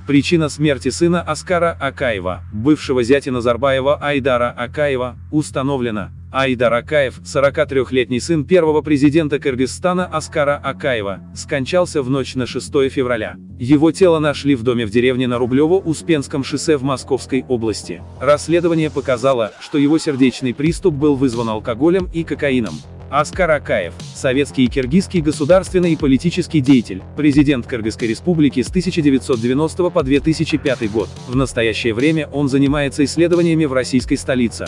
Причина смерти сына Аскара Акаева, бывшего зятя Назарбаева Айдара Акаева, установлена. Айдар Акаев, 43-летний сын первого президента Кыргызстана Аскара Акаева, скончался в ночь на 6 февраля. Его тело нашли в доме в деревне на Рублево-Успенском шоссе в Московской области. Расследование показало, что его сердечный приступ был вызван алкоголем и кокаином. Аскар Акаев – советский и киргизский государственный и политический деятель, президент Кыргызской республики с 1990 по 2005 год. В настоящее время он занимается исследованиями в российской столице.